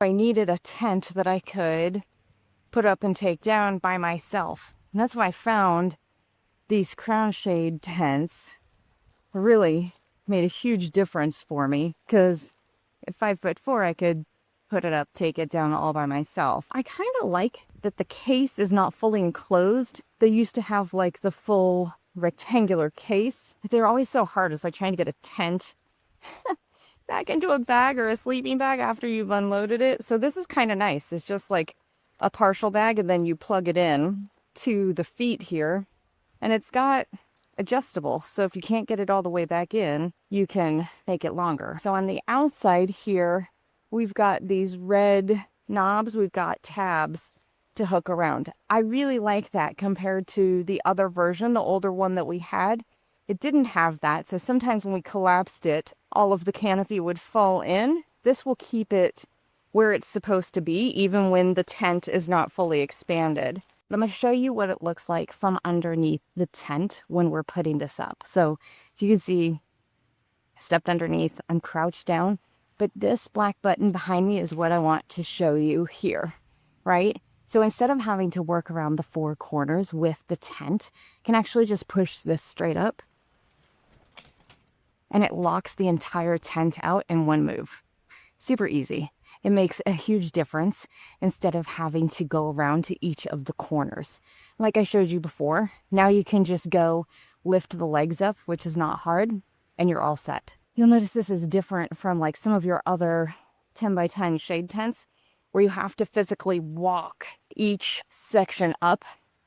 I needed a tent that I could put up and take down by myself. And that's why I found these crown shade tents. Really made a huge difference for me, because at 5'4", I could put it up, take it down all by myself. I kind of like that the case is not fully enclosed. They used to have like the full rectangular case. They're always so hard. It's like trying to get a tent back into a bag or a sleeping bag after you've unloaded it. So this is kind of nice. It's just like a partial bag, and then you plug it in to the feet here, and it's got adjustable. So if you can't get it all the way back in, you can make it longer. So on the outside here, we've got these red knobs. We've got tabs to hook around. I really like that compared to the other version, the older one that we had. It didn't have that. So sometimes when we collapsed it, all of the canopy would fall in. This will keep it where it's supposed to be, even when the tent is not fully expanded. I'm going to show you what it looks like from underneath the tent when we're putting this up. So if you can see, I stepped underneath, I'm crouched down, but this black button behind me is what I want to show you here, right? So instead of having to work around the four corners with the tent, I can actually just push this straight up, and it locks the entire tent out in one move. Super easy. It makes a huge difference instead of having to go around to each of the corners. Like I showed you before, now you can just go lift the legs up, which is not hard, and you're all set. You'll notice this is different from like some of your other 10 by 10 shade tents, where you have to physically walk each section up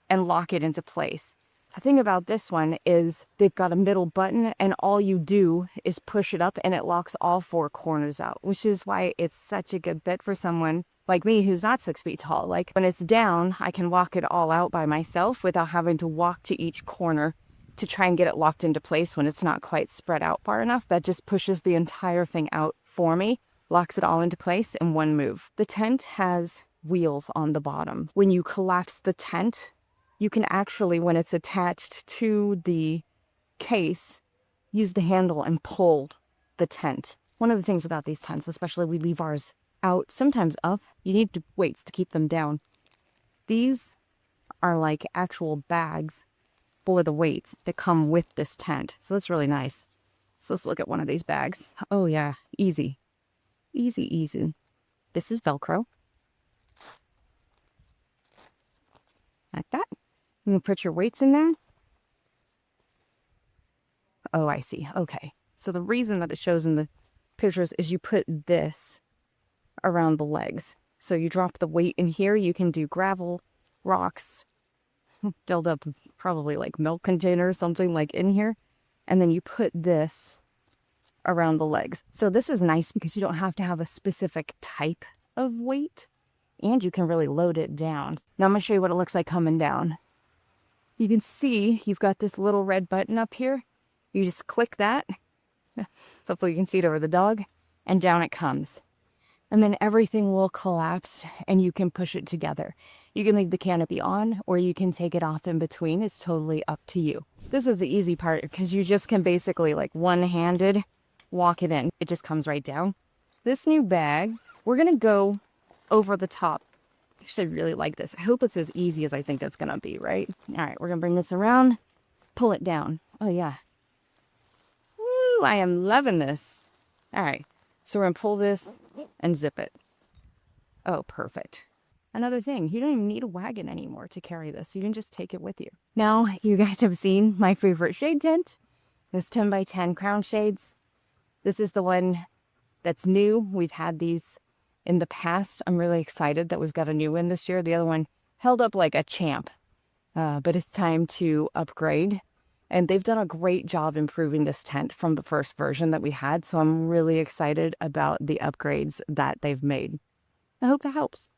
and lock it into place. The thing about this one is they've got a middle button, and all you do is push it up and it locks all four corners out, which is why it's such a good fit for someone like me who's not 6 feet tall. Like when it's down, I can walk it all out by myself without having to walk to each corner to try and get it locked into place when it's not quite spread out far enough. That just pushes the entire thing out for me, locks it all into place in one move. The tent has wheels on the bottom. When you collapse the tent, you can actually, when it's attached to the case, use the handle and pull the tent. One of the things about these tents, especially we leave ours out, sometimes up, you need weights to keep them down. These are like actual bags for the weights that come with this tent. So it's really nice. So let's look at one of these bags. Oh yeah, easy. Easy, easy. This is Velcro. Like that. You can put your weights in there. Oh, I see. Okay. So the reason that it shows in the pictures is you put this around the legs. So you drop the weight in here. You can do gravel, rocks, filled up probably like milk container or something like in here. And then you put this around the legs. So this is nice because you don't have to have a specific type of weight, and you can really load it down. Now I'm going to show you what it looks like coming down. You can see you've got this little red button up here. You just click that. Hopefully you can see it over the dog. And down it comes. And then everything will collapse and you can push it together. You can leave the canopy on or you can take it off in between. It's totally up to you. This is the easy part because you just can basically like one-handed walk it in. It just comes right down. This new bag, we're going to go over the top. I should really like this. I hope it's as easy as I think it's gonna be, right? All right, we're gonna bring this around, pull it down. Oh yeah. Woo, I am loving this. All right, so we're gonna pull this and zip it. Oh, perfect. Another thing, you don't even need a wagon anymore to carry this. You can just take it with you. Now, you guys have seen my favorite shade tent. This 10 by 10 crown shades. This is the one that's new. We've had these in the past. I'm really excited that we've got a new one this year. The other one held up like a champ, but it's time to upgrade. And they've done a great job improving this tent from the first version that we had. So I'm really excited about the upgrades that they've made. I hope that helps.